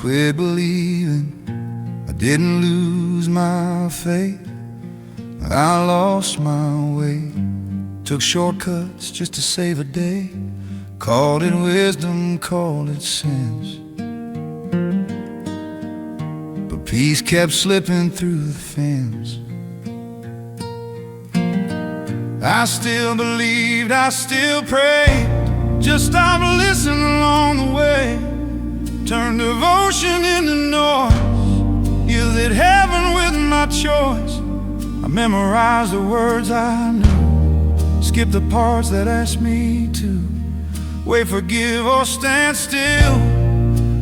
quit believing. I didn't lose my faith, I lost my way. Took shortcuts just to save a day. Called it wisdom, called it sense. But peace kept slipping through the fence. I still believed, I still prayed. Just stopped listening along the way. Turned devotion into noise. Yielded heaven with my choice. I memorized the words I knew. Skipped the parts that asked me to. Wait, forgive, or stand still.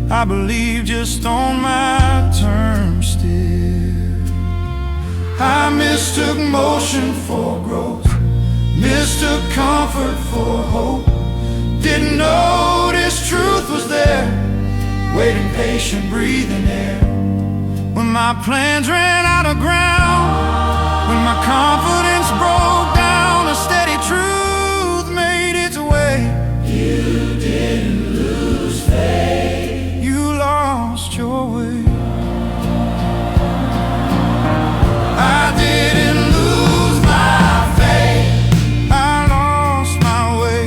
I believe just on my terms still. I mistook motion for growth, mistook comfort for hope. Didn't notice truth was there, waiting patient, breathing air. When my plans ran out of ground, when my confidence broke down, a steady truth made its way. You didn't lose faith, you lost your way. I didn't lose my faith, I lost my way.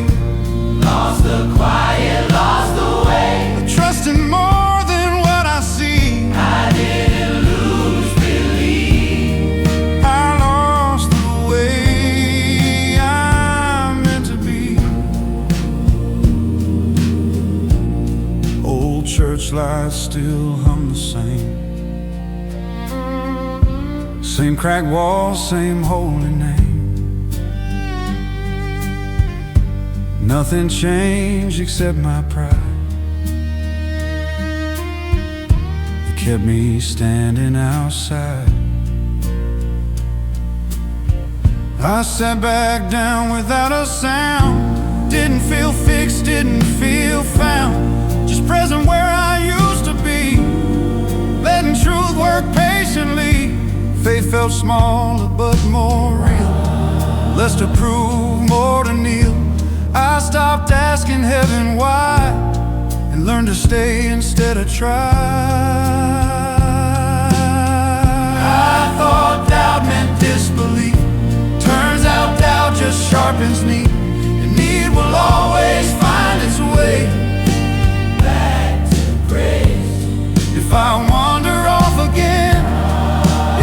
Lost the quiet, lost the way. Trusting more than what I see. I didn't lose belief, I lost the way I'm meant to be. Old church lights still hum the same. Same cracked walls, same holy name. Nothing changed except my pride. It kept me standing outside. I sat back down without a sound. Didn't feel fixed, didn't feel found. Just present where I used to be. Letting truth work patiently. Faith felt smaller but more real. Less to prove, more to kneel. I stopped asking heaven why, and learned to stay instead of try. I thought doubt meant disbelief. Turns out doubt just sharpens need, and need will always find its way back to grace. If I wander off again,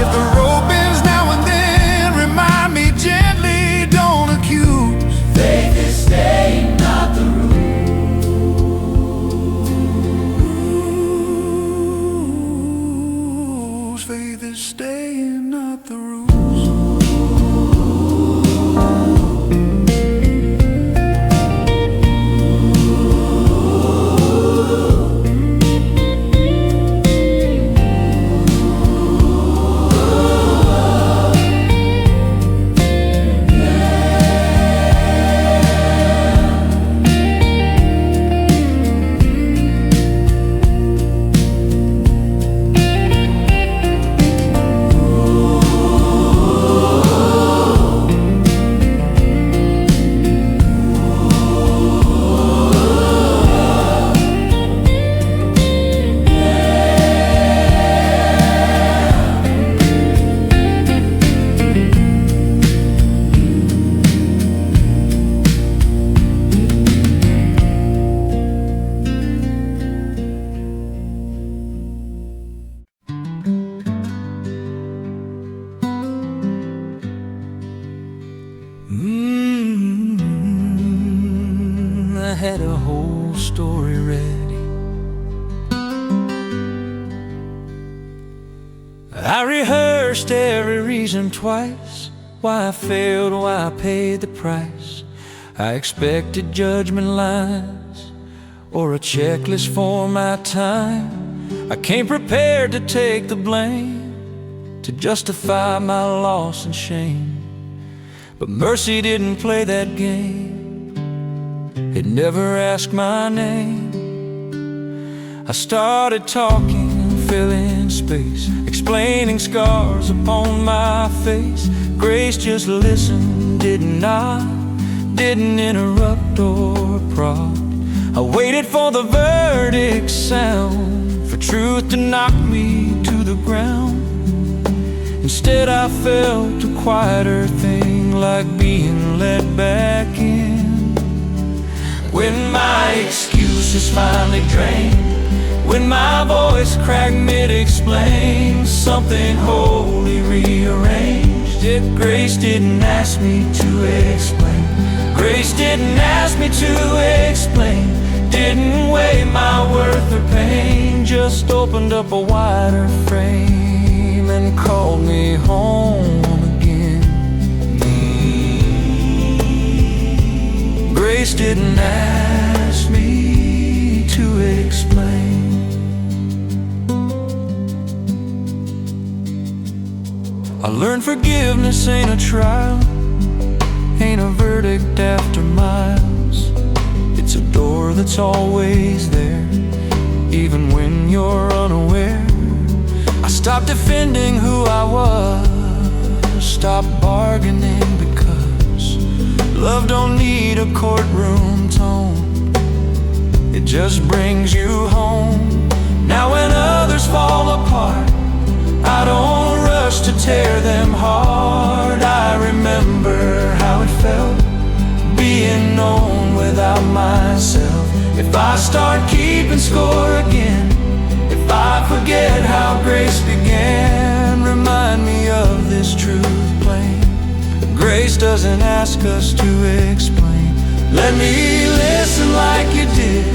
if the road bends now and then, remind me gently, don't accuse. Faith is staying, not the rules. Faith is staying, not the rules. I had a whole story ready. I rehearsed every reason twice, why I failed, why I paid the price. I expected judgment lines or a checklist for my time. I came prepared to take the blame, to justify my loss and shame. But mercy didn't play that game. It never asked my name. I started talking, filling space, explaining scars upon my face. Grace just listened, didn't nod, didn't interrupt or prod. I waited for the verdict sound, for truth to knock me to the ground. Instead I felt a quieter thing, like being let back in. When my excuses finally drained, when my voice cracked mid-explain, something wholly rearranged. Grace didn't ask me to explain. Grace didn't ask me to explain. Didn't weigh my worth or pain. Just opened up a wider frame and called me home again. Grace didn't ask me to explain. I learned forgiveness ain't a trial, ain't a verdict after miles. It's a door that's always there, even when you're unaware. I stopped defending who I was, stopped bargaining, because love don't need a courtroom tone. It just brings you home. Now when others fall apart, I don't rush to tear them hard. I remember how it felt, being known without myself. If I start keeping score again, if I forget how grace began, remind me of this truth plain. Grace doesn't ask us to explain. Let me listen like you did.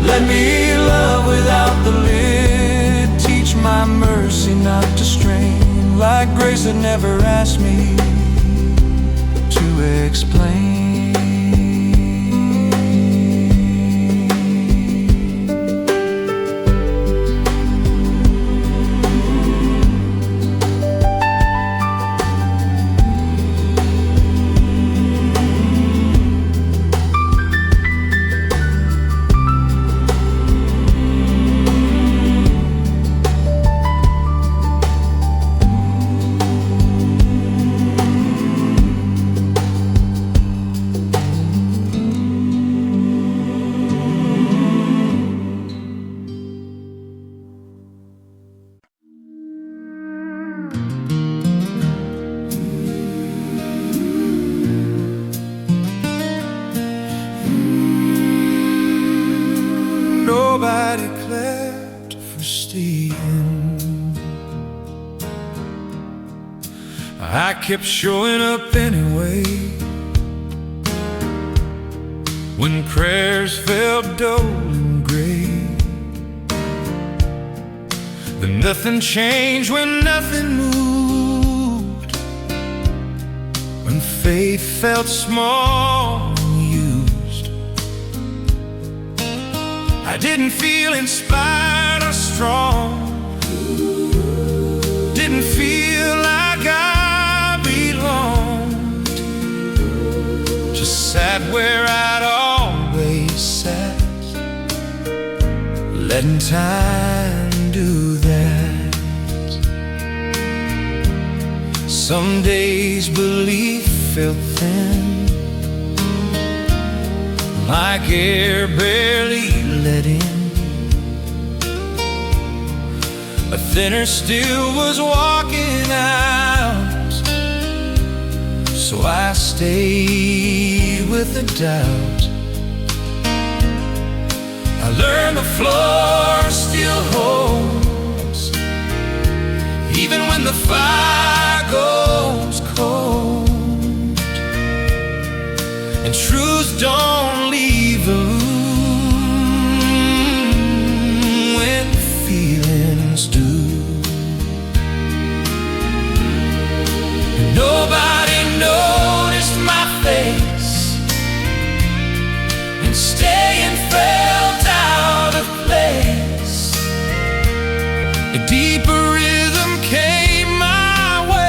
Let me love without the lid. Teach my mercy not to strain, like grace that never asked me to explain. Nobody clapped for staying. I kept showing up anyway. When prayers felt dull and gray, then nothing changed when nothing moved. When faith felt small and used, I didn't feel inspired or strong. Didn't feel like I belonged. Just sat where I'd always sat, letting time do that. Some days belief felt thin, like air barely let in. A thinner still was walking out, so I stayed with the doubt. I learned the floor still holds, even when the fire goes cold. And truths don't leave a room when feelings do. And nobody noticed my face, and staying felt out of place. A deeper rhythm came my way.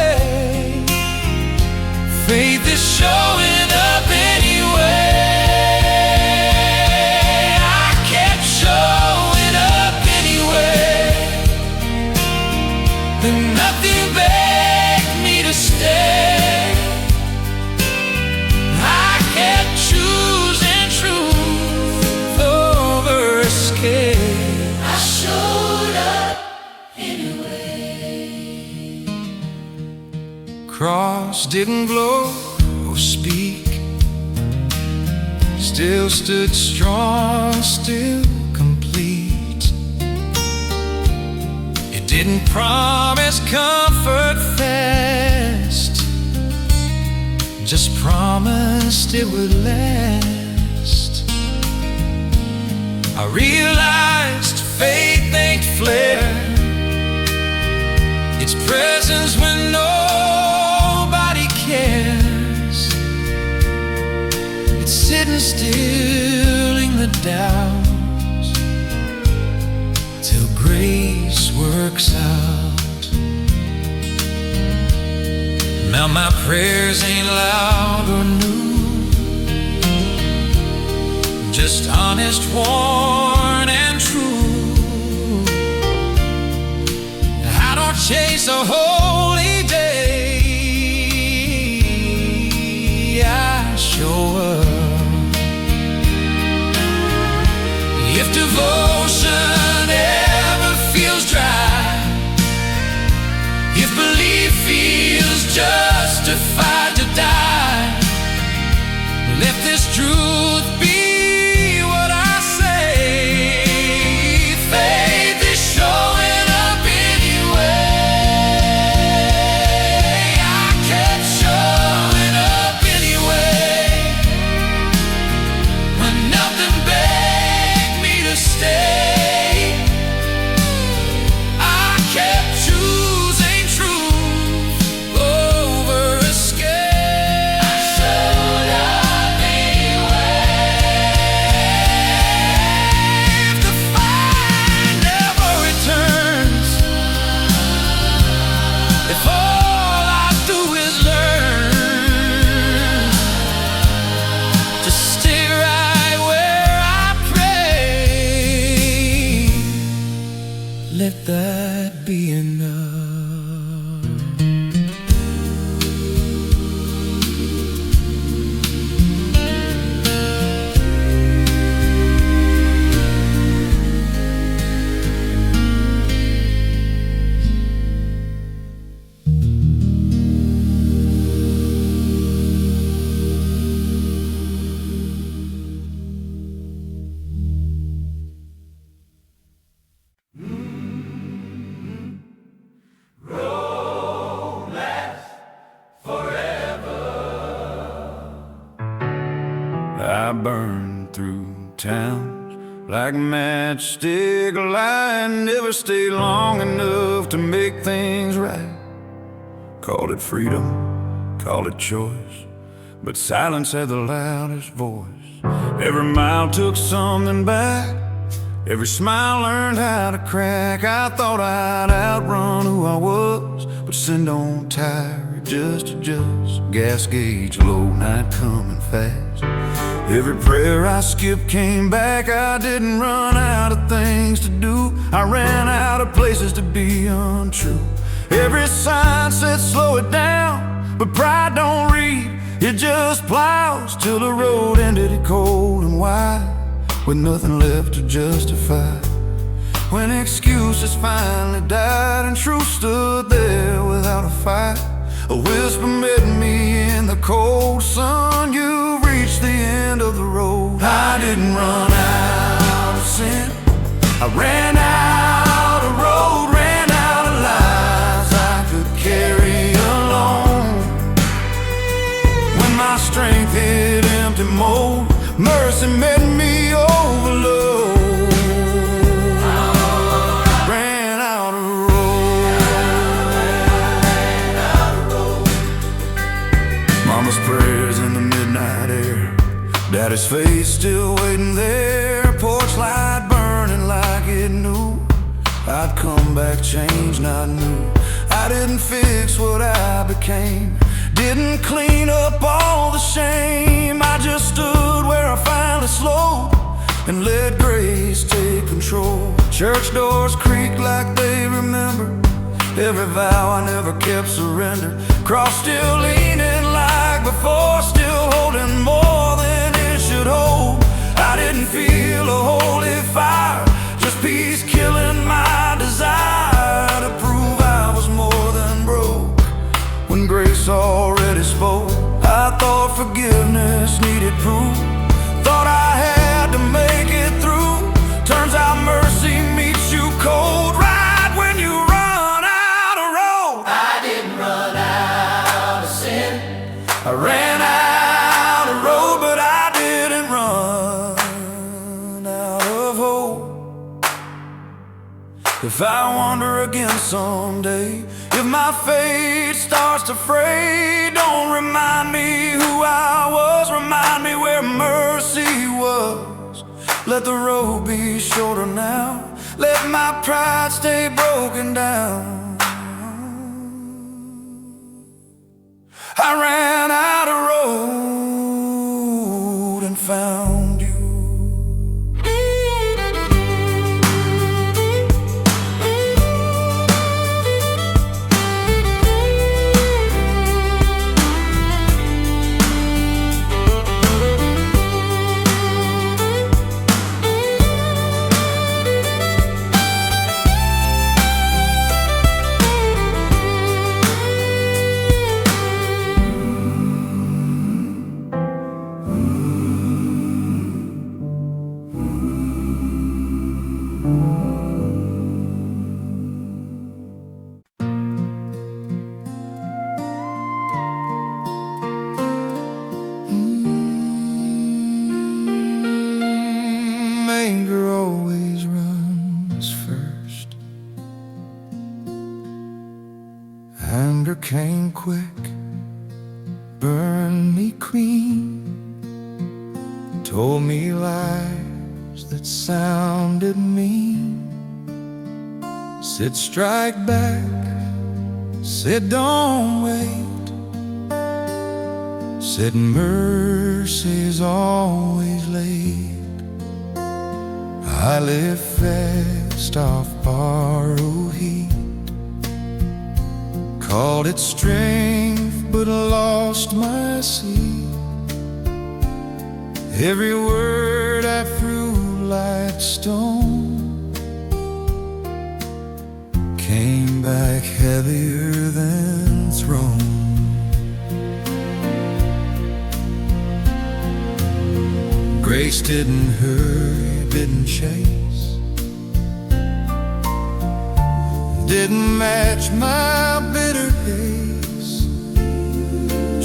cross didn't glow or speak, still stood strong, still complete. It didn't promise comfort fast, just promised it would last. I realized faith ain't flare, its presence when nobody cares. It's sitting still in the doubt till grace works out. Now my prayers ain't loud or new, just honest, worn and true. I don't chase a holy day, I show up. If devotion ever feels dry, if belief feels justified to die, let this truth be what I say. Faith is showing up anyway. I kept showing up anyway, when nothing begged me to stay. I kept choosing truth over escape. I showed up anyway. If the fire never returns, if all I do is learn to stay right where I pray, let that be enough. I burned through towns like a matchstick light, never stayed long enough to make things right. Called it freedom, called it choice, but silence had the loudest voice. Every mile took something back, every smile learned how to crack. I thought I'd outrun who I was, but sin don't tire, just adjust. Gas gauge low, night coming fast. Every prayer I skipped came back. I didn't run out of things to do, I ran out of places to be untrue. Every sign said slow it down, but pride don't read, it just plows till the road ended it cold and wide, with nothing left to justify. When excuses finally died and truth stood there without a fight, a whisper met me in the cold sun: you've reached the end of the road. I didn't run out of sin, I ran out of road, ran out of lies I could carry alone. When my strength hit empty mold, mercy met me overload. Ran out of road. Mama's prayers in the midnight air, Daddy's face still waiting there, porch light burning like it knew I'd come back changed, not new. I didn't fix what I became, didn't clean up all the shame. I just stood where I finally slowed and let grace take control. Church doors creaked like they remember every vow I never kept surrender. Cross still leaning like before, still holding more than it should hold. I didn't feel a holy fire, just peace killing my desire to prove I was more than broke. When when grace already spoke. I thought forgiveness needed proof, thought I had to make it through. Turns out mercy meets you cold right when you run out of road. I didn't run out of sin, I ran out of road, but I didn't run out of hope. If I wander again someday, if my fate starts to fray, don't remind me who I was, remind me where mercy was. Let the road be shorter now, let my pride stay broken down. I ran out of road and found you. Anger always runs first. Anger came quick, burned me clean, told me lies that sounded mean. Said strike back, said don't wait, said mercy's always late. I live fast off borrowed heat, called it strength but lost my seat. Every word I threw like stone came back heavier than thrown. Grace didn't hurry, didn't chase, didn't match my bitter pace,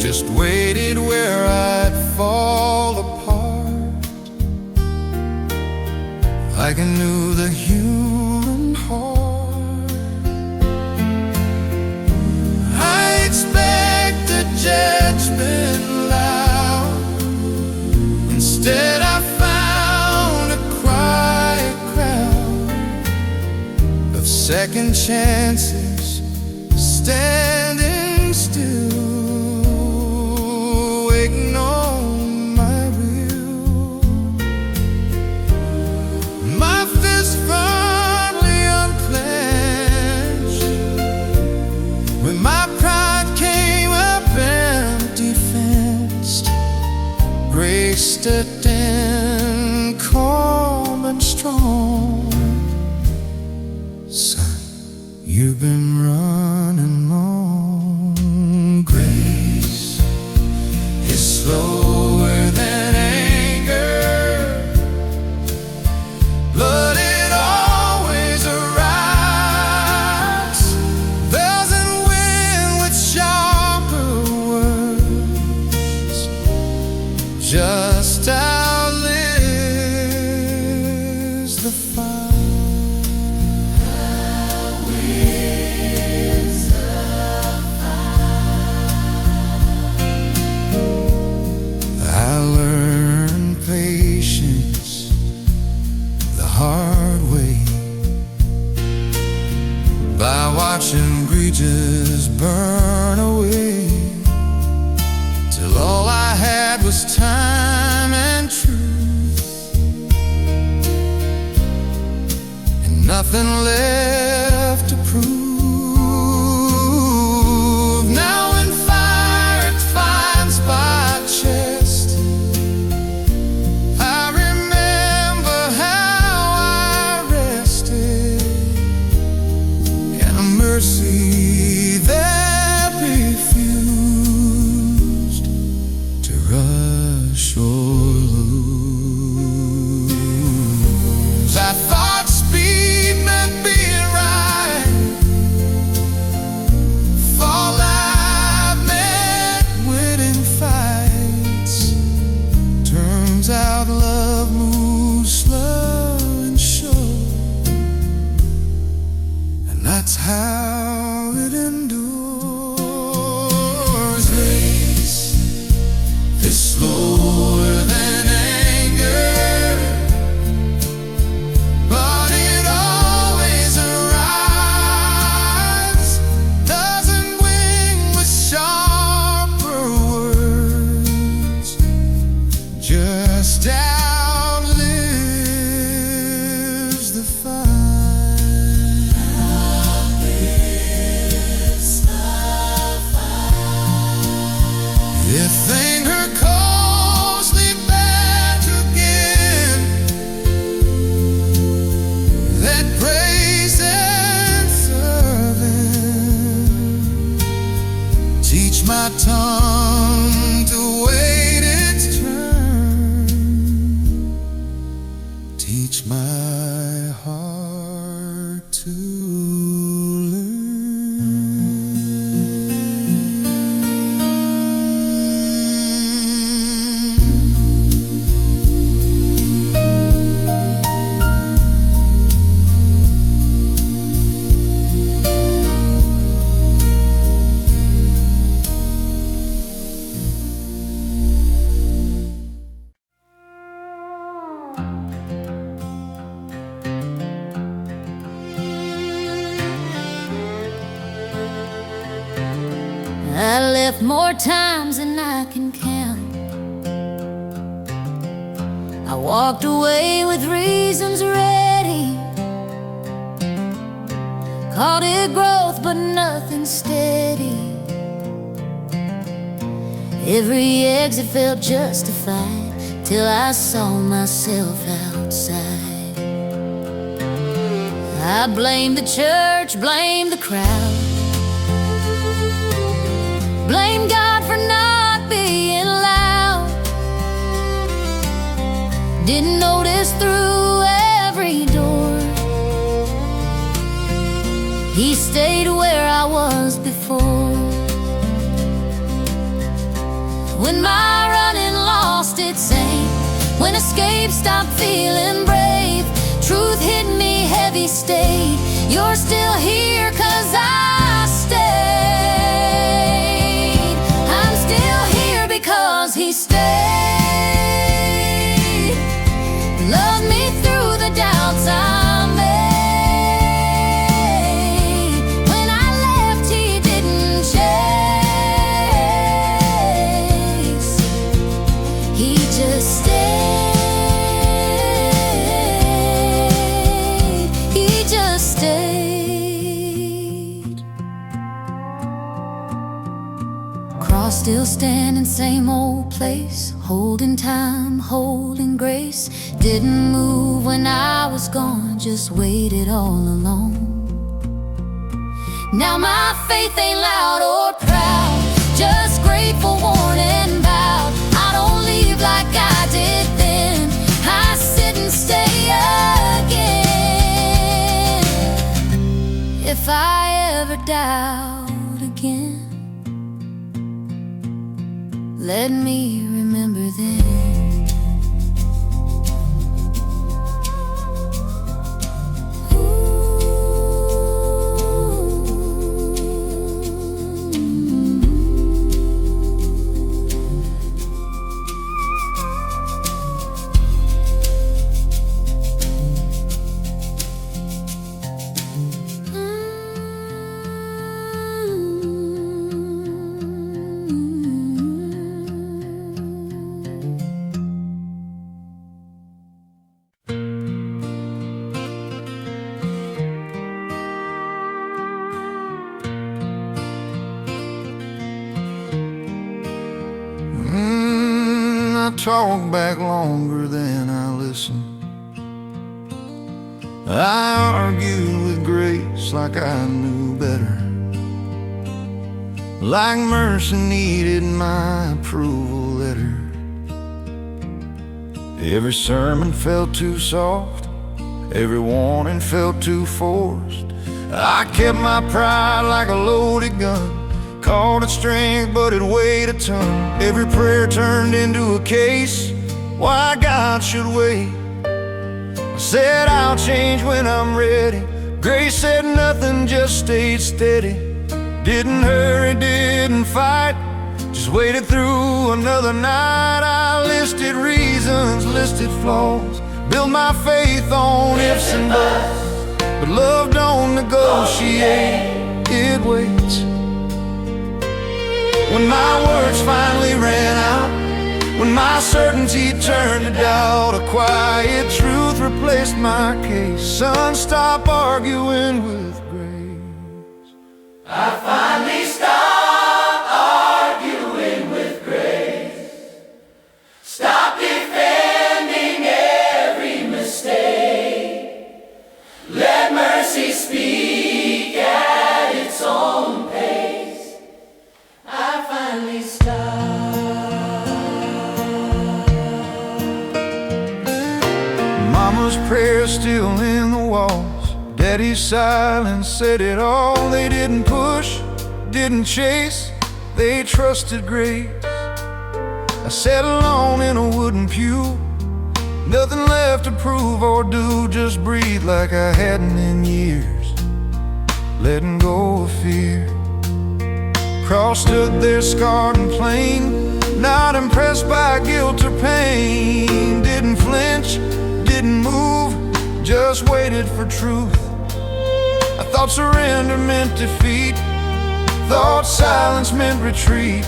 just waited where I'd fall apart, like I knew the human heart. I expected judgment loud, instead I found a quiet crowd of second chances, standing still, waiting on my will. My fist firmly unclenched when my pride came up empty-fenced. Grace stepped in, calm and strong. Son, you've been running long. Grace is slower than anger, but it always arrives. Doesn't win with sharper words, just outlives the fire. I will my tongue to wait its turn. Teach my heart to I left more times than I can count. I walked away with reasons ready. Called it growth, but nothing steady. Every exit felt justified till I saw myself outside. I blamed the church, blamed the crowd, blame God for not being loud. Didn't notice through every door He stayed where I was before. When my running lost its aim, when escape stopped feeling brave, truth hit me heavy, stayed. You're still here 'cause I stayed. I'm still here because He stayed. Loved me through the doubts I made. When I left, He didn't chase. He just stayed. He just stayed. Cross still standing, same old place, holding time, holding grace. Didn't move when I was gone, just waited all alone. Now my faith ain't loud or proud, just grateful, worn and bowed. I don't leave like I did then, I sit and stay again. If I ever doubt again, let me remember then. I talk back longer than I listen. I argued with grace like I knew better, like mercy needed my approval letter. Every sermon felt too soft, every warning felt too forced. I kept my pride like a loaded gun, called it strength, but it weighed a ton. Every prayer turned into a case why God should wait. I said I'll change when I'm ready. Grace said nothing, just stayed steady. Didn't hurry, didn't fight, just waited through another night. I listed reasons, listed flaws, built my faith on ifs and buts, but love don't negotiate, it waits. When my words finally ran out, when my certainty turned to doubt, a quiet truth replaced my case. Son, stop arguing with grace. I finally stopped arguing with grace. Stop defending every mistake. Let mercy speak at its own pace. I still in the walls. Daddy's silence said it all. They didn't push, didn't chase, they trusted grace. I sat alone in a wooden pew, nothing left to prove or do, just breathe like I hadn't in years, letting go of fear. Cross stood there scarred and plain, not impressed by guilt or pain. Didn't flinch, didn't move, just waited for truth. I thought surrender meant defeat, thought silence meant retreat.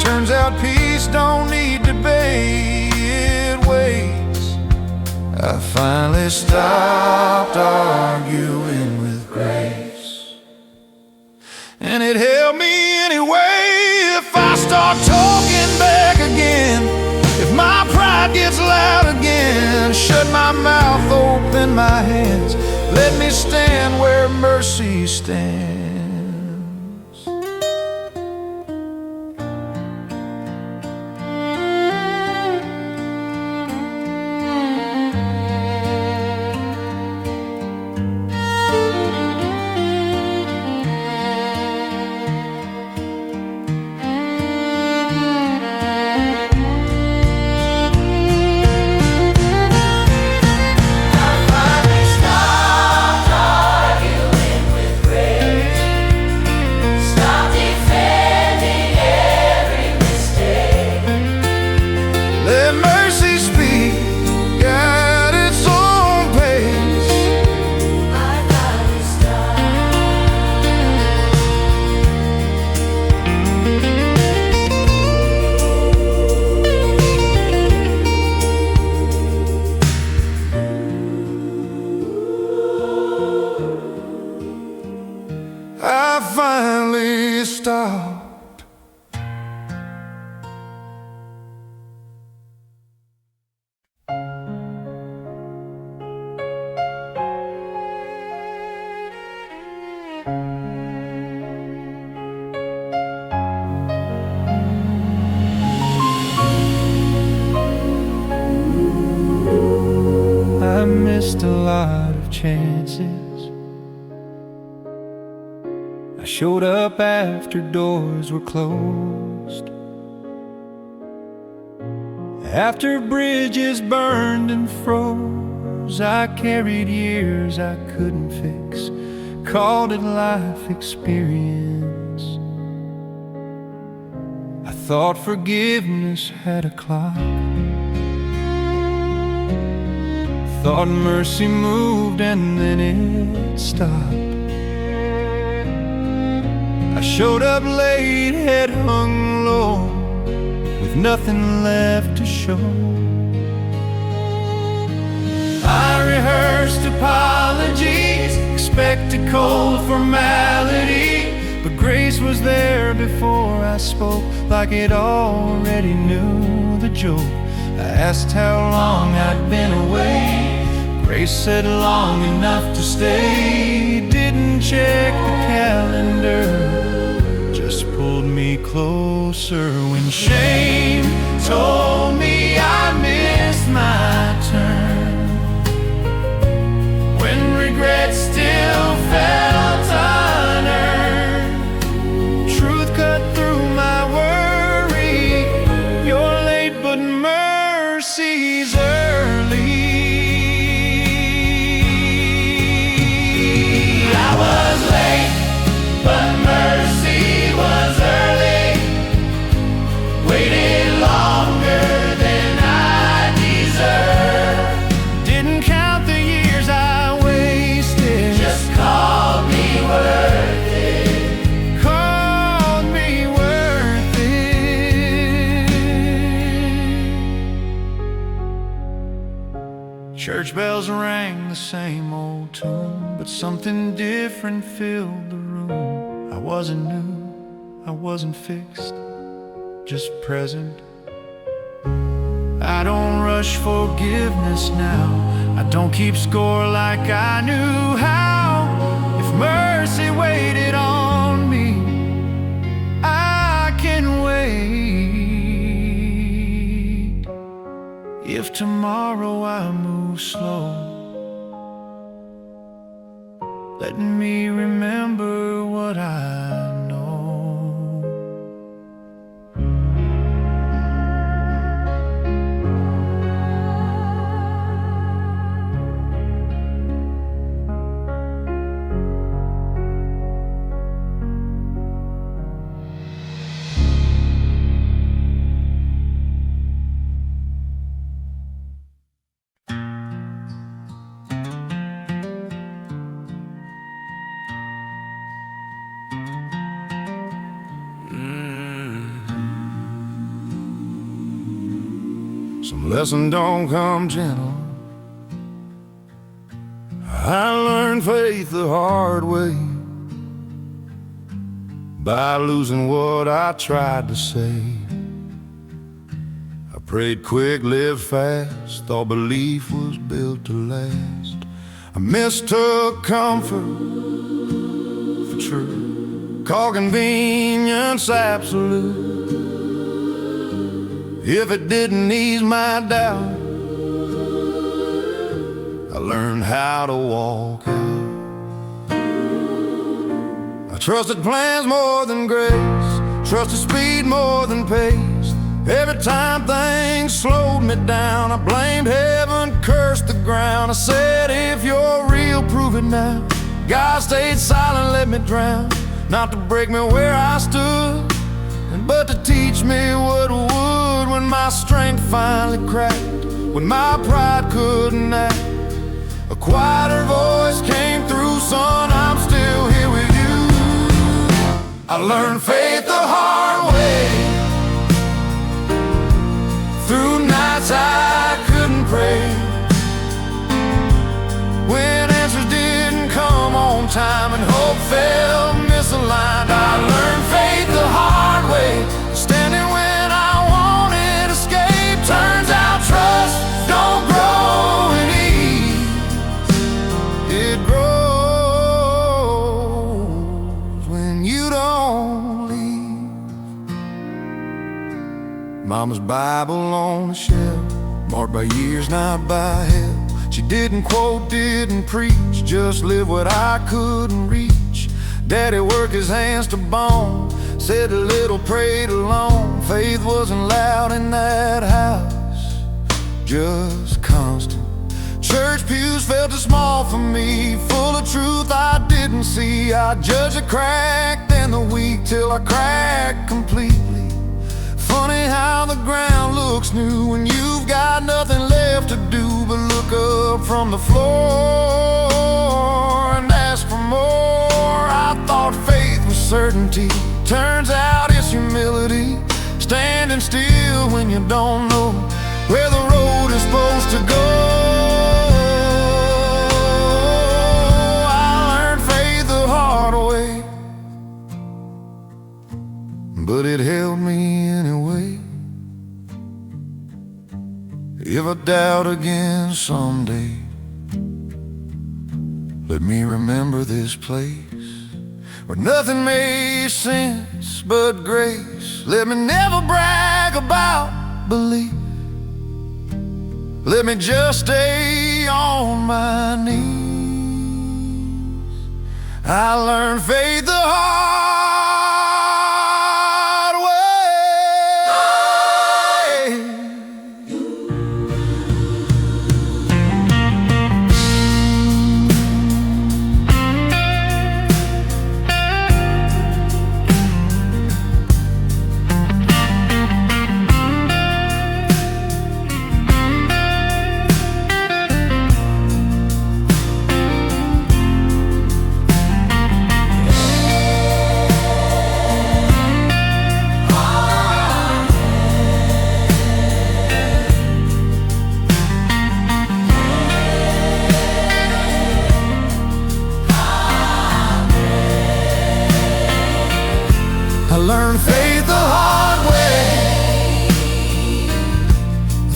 Turns out peace don't need debate, it waits. I finally stopped arguing with grace, and it helped me anyway. If I start talking back again, if my pride gets loud again, shut my mouth, open my hands, let me stand where mercy stands. I finally stopped. I missed a lot of chances. I showed up after doors were closed, after bridges burned and froze. I carried years I couldn't fix, called it life experience. I thought forgiveness had a clock, thought mercy moved and then it stopped. I showed up late, head hung low, with nothing left to show. I rehearsed apologies, expected cold formality, but grace was there before I spoke, like it already knew the joke. I asked how long I'd been away, grace said long enough to stay. Didn't check the calendar, just pulled me closer. When shame told me I missed my turn, when regret still felt unearned, truth cut through my worry. You're late but mercy's early. I was late but mercy was early, waited longer than I deserved. Didn't count the years I wasted, just called me worth it, called me worth it. Church bells rang the same old tune, but something different filled the room. I wasn't new, I wasn't fixed, just present. I don't rush forgiveness now, I don't keep score like I knew how. If mercy waited on me, I can wait. If tomorrow I move slow, letting me remember what I know. Some lessons don't come gentle. I learned faith the hard way, by losing what I tried to say. I prayed quick, lived fast, thought belief was built to last. I mistook comfort for truth, called convenience absolute. If it didn't ease my doubt, I learned how to walk out. I trusted plans more than grace, trusted speed more than pace. Every time things slowed me down, I blamed heaven, cursed the ground. I said, if you're real, prove it now. God stayed silent, let me drown. Not to break me where I stood, but to teach me what would, when my strength finally cracked, when my pride couldn't act. A quieter voice came through, son, I'm still here with you. I learned faith the hard way, through nights I couldn't pray, when answers didn't come on time and hope felt misaligned. I learned faith the hard way, standing when I wanted escape. Turns out trust don't grow in ease, it grows when you don't leave. Mama's Bible on the shelf, marked by years, not by hell. She didn't quote, didn't preach, just live what I couldn't reach. Daddy worked his hands to bone, said a little, prayed alone. Faith wasn't loud in that house, just constant. Church pews felt too small for me, full of truth I didn't see. I judged the cracked and the weak till I cracked completely. Funny how the ground looks new when you've got nothing left to do but look up from the floor and ask for more. I thought faith was certainty, turns out it's humility, standing still when you don't know where the road is supposed to go. I learned faith the hard way, but it held me anyway. If I doubt again someday, let me remember this place where nothing made sense but grace. Let me never brag about belief, let me just stay on my knees. I learned faith the hard way. I learned faith the hard way,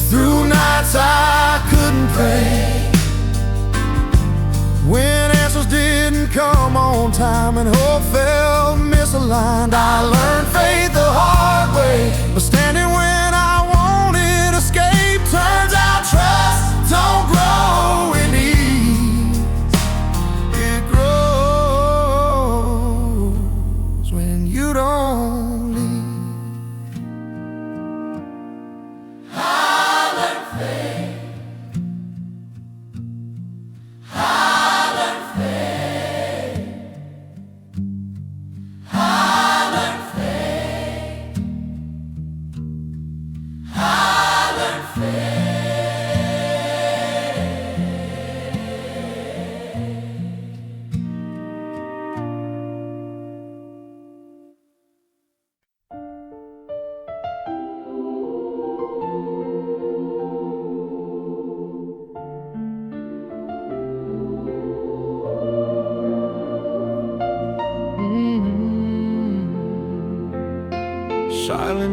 through nights I couldn't pray, when answers didn't come on time and hope felt misaligned. I learned faith the hard way, but standing when I wanted escape. Turns out trust don't grow in ease, it grows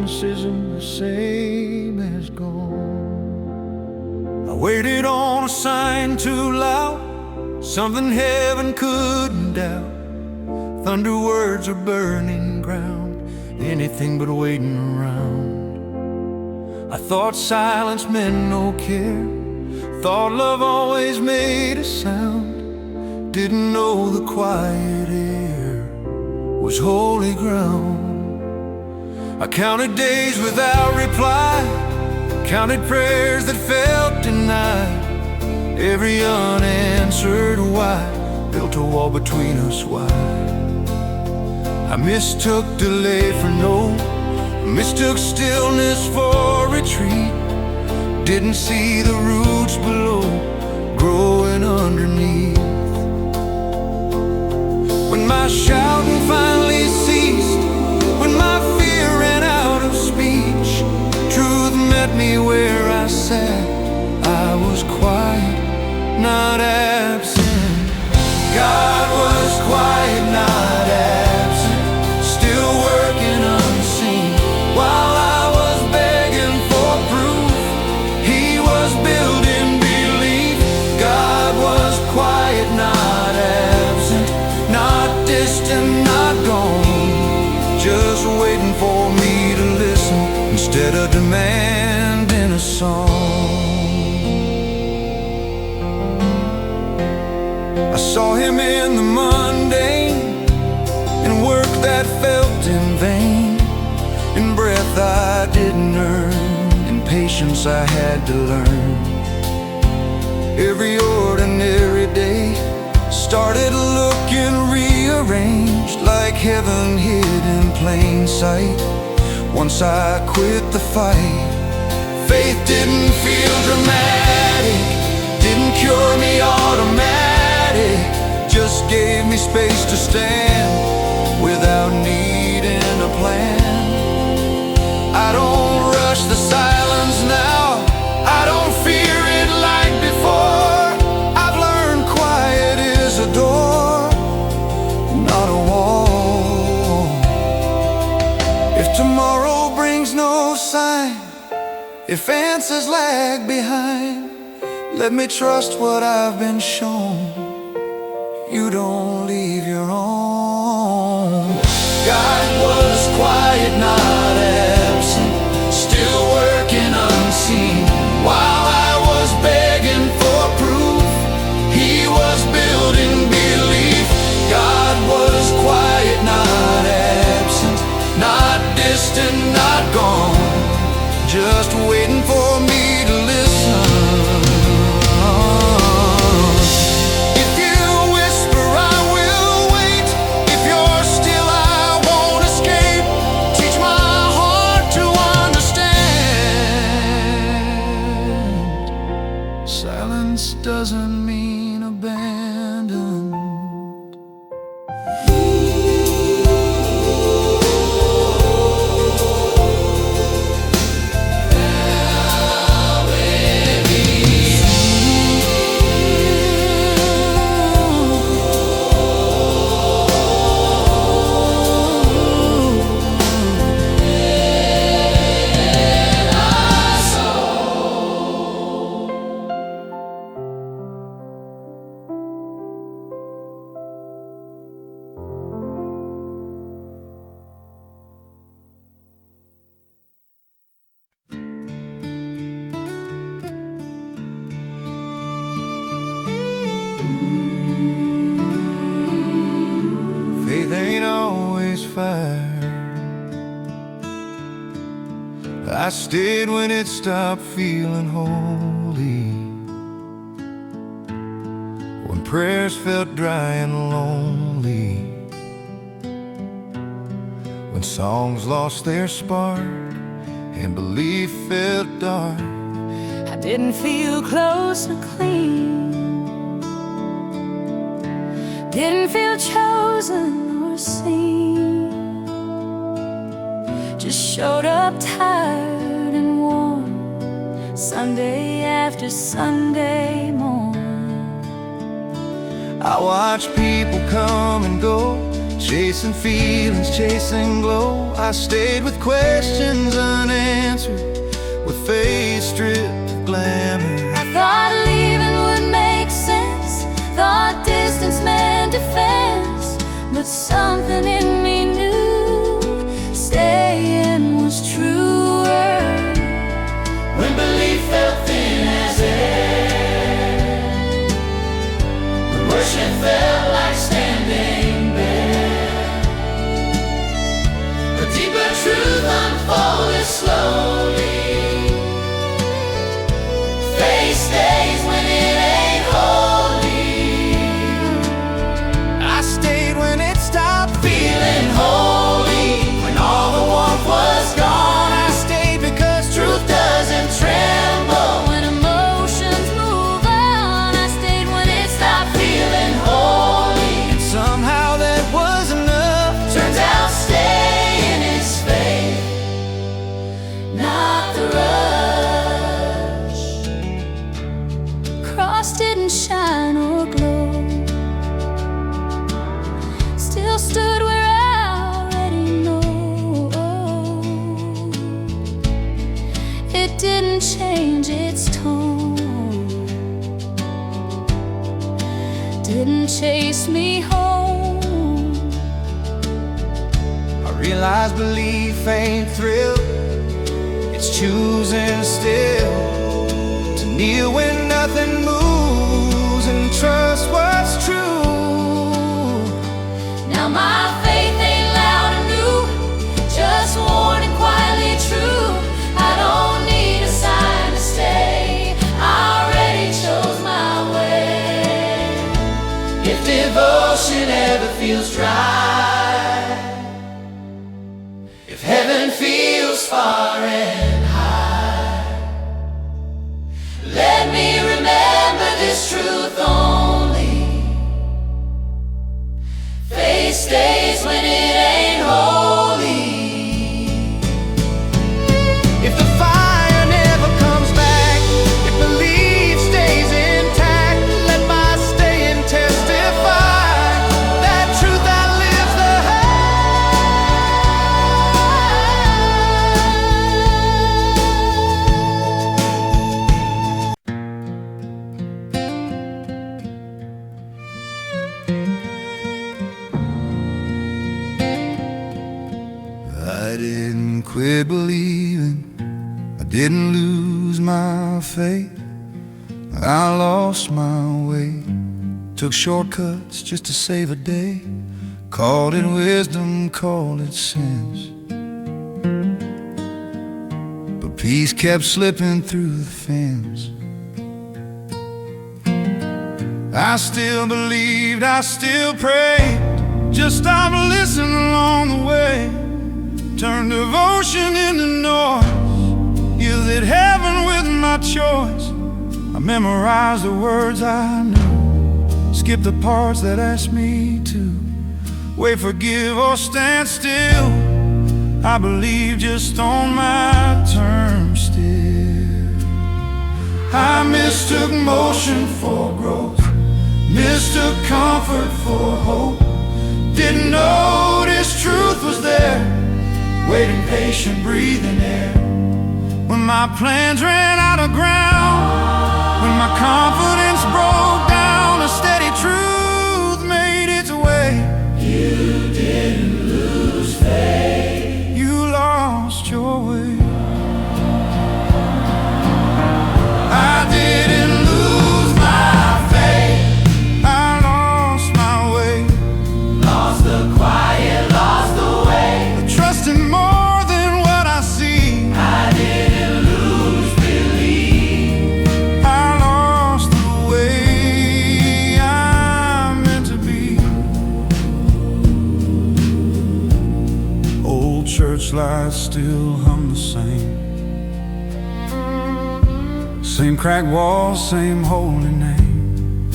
once isn't the same as gone. I waited on a sign too loud, something heaven couldn't doubt. Thunder words or burning ground, anything but waiting around. I thought silence meant no care, thought love always made a sound. Didn't know the quiet air was holy ground. I counted days without reply, counted prayers that felt denied. Every unanswered why built a wall between us wide. I mistook delay for no, mistook stillness for retreat. Didn't see the roots below growing underneath. When my shouting finally ceased, when my fear ran out of speech, truth met me where I sat. I was quiet, not absent. God was quiet, not absent, still working unseen. While I was begging for proof, He was building belief. God was quiet, not absent, not distant, not gone, just waiting for me to listen instead of demanding a song. I saw Him in the mundane, in work that felt in vain, in breath I didn't earn, in patience I had to learn. Every ordinary day started looking rearranged, like heaven hid in plain sight. Once I quit the fight, faith didn't feel dramatic, didn't cure me automatic, just gave me space to stand without needing a plan. I don't rush the silence now, I don't fear it like before. I've learned quiet is a door, not a wall. If tomorrow brings no sign, if answers lag behind, let me trust what I've been shown. You don't leave your own. God was quiet, not absent, still working unseen. While I was begging for proof, He was building belief. God was quiet, not absent, not distant, not gone, just waiting for me to listen. If you whisper, I will wait. If you're still, I won't escape. Teach my heart to understand. Silence doesn't mean abandoned. Faith ain't always fair. I stayed when it stopped feeling holy, when prayers felt dry and lonely, when songs lost their spark and belief felt dark. I didn't feel close or clean, didn't feel chosen or seen, just showed up tired and worn, Sunday after Sunday morn. I watch people come and go, Chasing feelings, chasing glow. I stayed with questions unanswered, with faith stripped of glamour. I thought leaving would make sense, thought distance meant defense, but something in me knew staying was truer. When belief felt thin as air, when worship felt like standing bare, a deeper truth unfolded slowly. Faith stays when it ain't holy. I stayed when it stopped Feeling holy, when all the warmth was gone. I stayed because truth Doesn't tremble. When emotions move on, I stayed when it stopped Feeling holy, and somehow that was enough. turns out staying is faith, not the rush. Cross didn't shine or glow, still stood where I already know. It didn't change its tone, didn't chase me home. I realize belief ain't thrill, it's choosing still to kneel when nothing moves and trust what's true. Now my faith ain't loud and new, just worn and quietly true. I don't need a sign to stay, I already chose my way. if devotion ever feels dry, if heaven feels far and high, let me remember this truth only. Faith stays when it ain't holy. If the fire never comes back, if belief stays intact, let my staying testify that truth outlives the I didn't quit believing, I didn't lose my faith. I lost my way, took shortcuts just to save a day. Called it wisdom, called it sense, but peace kept slipping through the fence. I still believed, I still prayed, just stopped listening along the way. Turned devotion into noise, yielded heaven with my choice. I memorized the words I knew, skipped the parts that asked me to wait, forgive, or stand still. I believe just on my terms still. I mistook motion for growth, mistook comfort for hope. Didn't notice truth was there, waiting patient, breathing air. When my plans ran out of ground, when my confidence broke down, a steady truth made its way. You didn't lose faith, You lost your way. I didn't lose my faith, I lost my way. lost the quiet, lost the way. Trusting more than what I see, I didn't lose belief, I lost the way I'm meant to be. Old church lights still hum the same, same cracked walls, same holy name.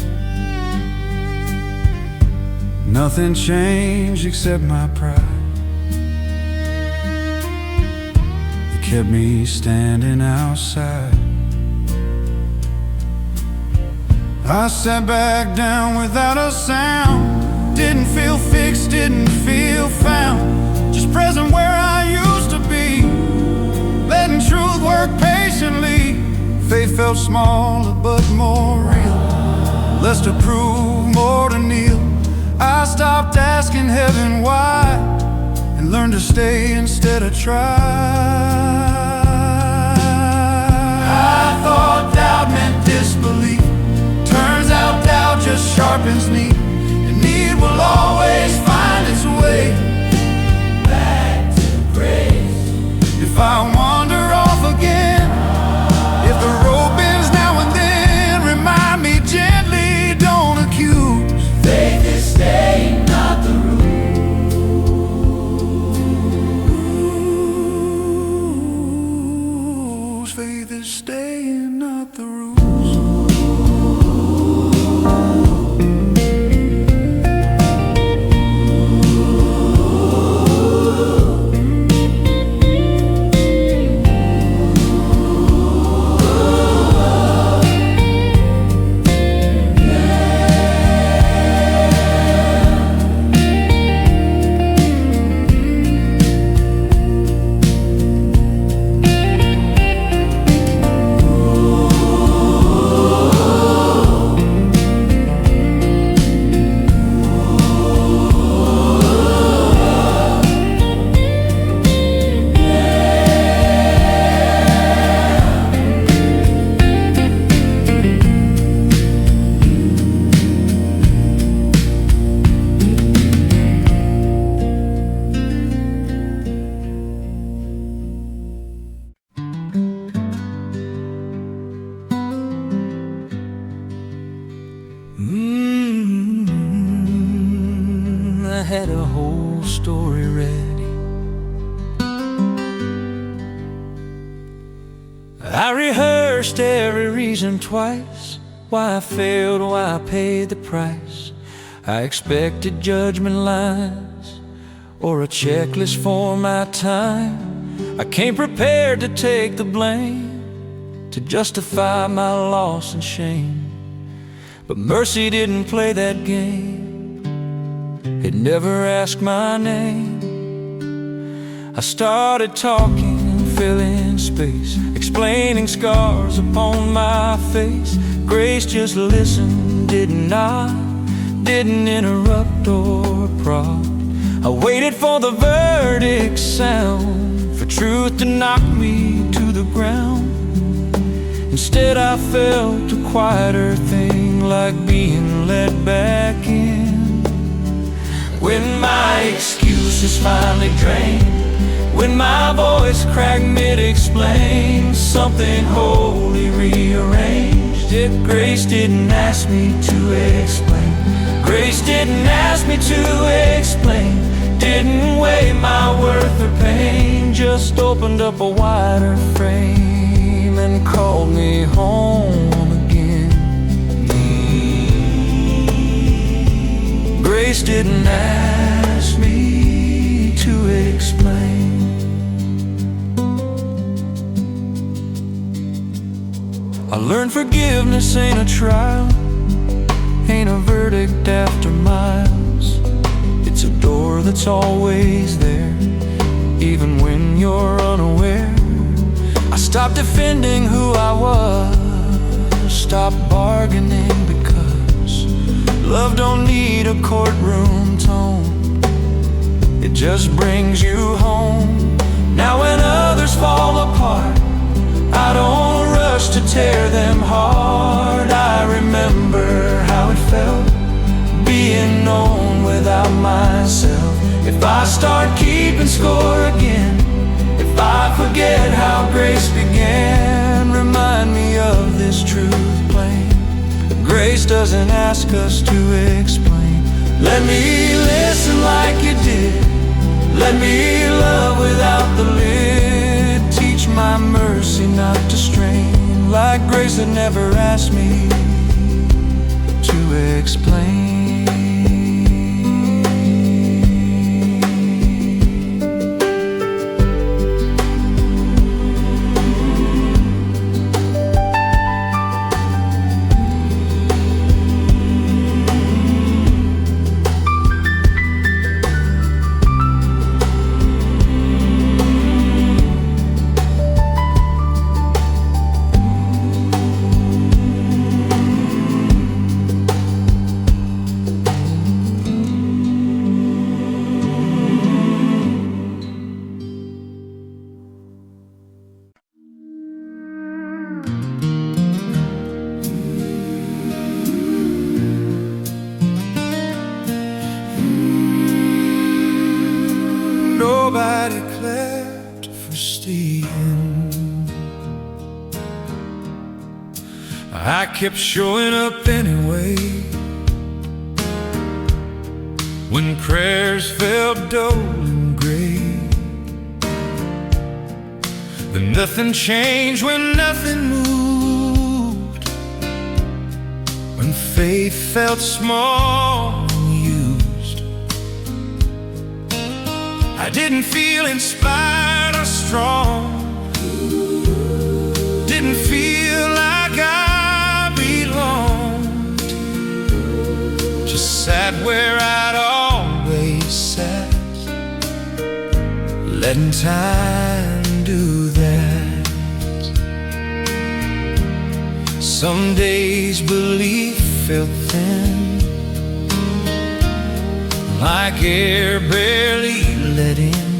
Nothing changed except my pride. It kept me standing outside. I sat back down without a sound, Didn't feel fixed, didn't feel found, just present where I used to be, letting truth work patiently. Faith felt smaller but more real, less to prove, more to kneel. I stopped asking heaven why and learned to stay instead of try. I thought doubt meant disbelief. Turns out doubt just sharpens need, and need will always find its way back to grace. If I wander off again, if the road bends now and then, remind me gently, don't accuse. Faith is staying, not the rules. Faith is staying, not the rules. I had a whole story ready. I rehearsed every reason twice, why I failed, why I paid the price. I expected judgment lines or a checklist for my time. I came prepared to take the blame, to justify my loss and shame. But mercy didn't play that game. It never asked my name. I started talking and filling space, explaining scars upon my face. Grace just listened, didn't nod, didn't interrupt or prod. I waited for the verdict sound, for truth to knock me to the ground. Instead I felt a quieter thing, like being let back in. When my excuses finally drained, when my voice cracked mid-explain, something wholly rearranged. Yet grace didn't ask me to explain. Grace didn't ask me to explain. Didn't weigh my worth or pain. Just opened up a wider frame and called me home again. Grace didn't ask me to explain. I learned forgiveness ain't a trial, ain't a verdict after miles. It's a door that's always there, even when you're unaware. I stopped defending who I was, stopped bargaining, because love don't need a courtroom tone. It just brings you home. Now when others fall apart, I don't rush to tear them hard. I remember how it felt, being known without myself. If I start keeping score again, if I forget how grace began, remind me of this truth plain. Grace doesn't ask us to explain. Let me listen like you did. Let me love without the lid. Teach my mercy not to strain, like grace that never asked me to explain. I kept showing up anyway. When prayers felt dull and gray, then nothing changed when nothing moved. When faith felt small and used, I didn't feel inspired or strong. Didn't feel like I belonged. Just sat where I'd always sat, letting time do that. Some days belief felt thin, like air barely let in.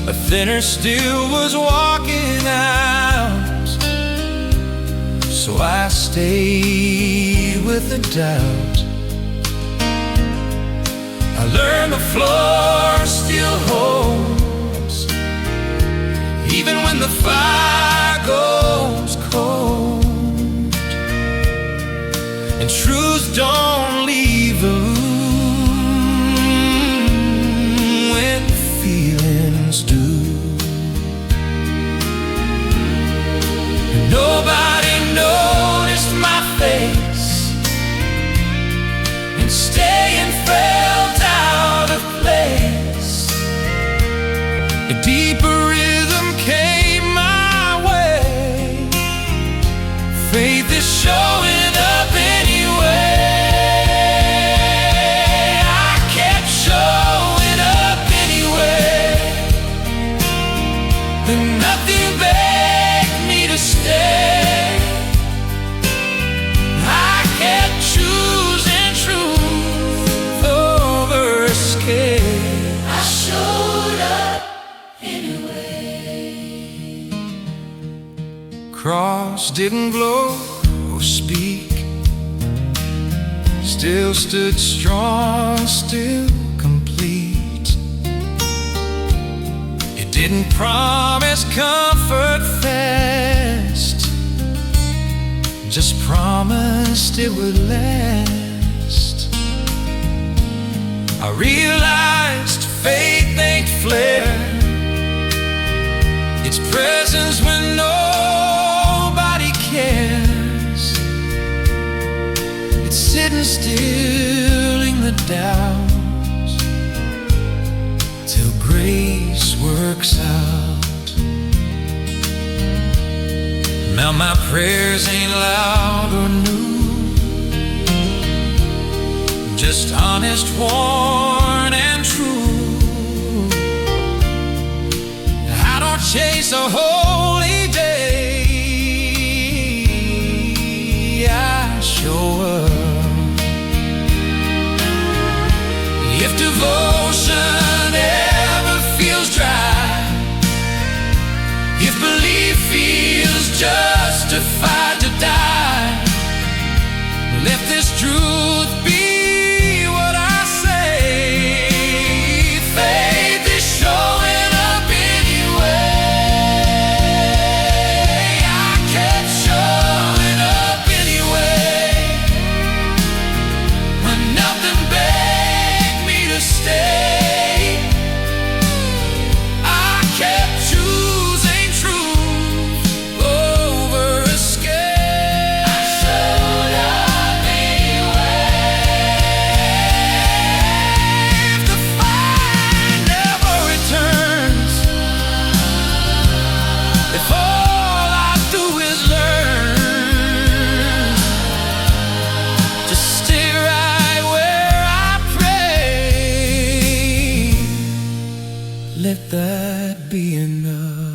A thinner still was walking out, so I stayed with the doubt. I learned the floor still holds, even when the fire goes cold. And truths don't leave a room when feelings do. And nobody noticed my face, and staying felt out of place. A deeper rhythm came my way. Faith is showing up anyway. I kept showing up anyway. Then nothing begged me to stay. I kept choosing truth over escape. I showed up anyway. Cross didn't glow or speak, still stood strong, still complete. It didn't promise comfort fast, just promised it would last. I realized faith ain't flare, it's presence when nobody cares. It's sitting still in the doubt till grace works out. Now my prayers ain't loud or new, just honest, worn and true. I don't chase a holy day, I show up. If devotion ever feels dry, if belief feels justified to die, let this truth be what I say. Faith is showing up anyway. I kept showing up anyway. When nothing begged me to stay, I kept choosing truth over escape. I showed up anyway. If the fire never returns, if all I do is learn, just stay right where I pray, let that be enough.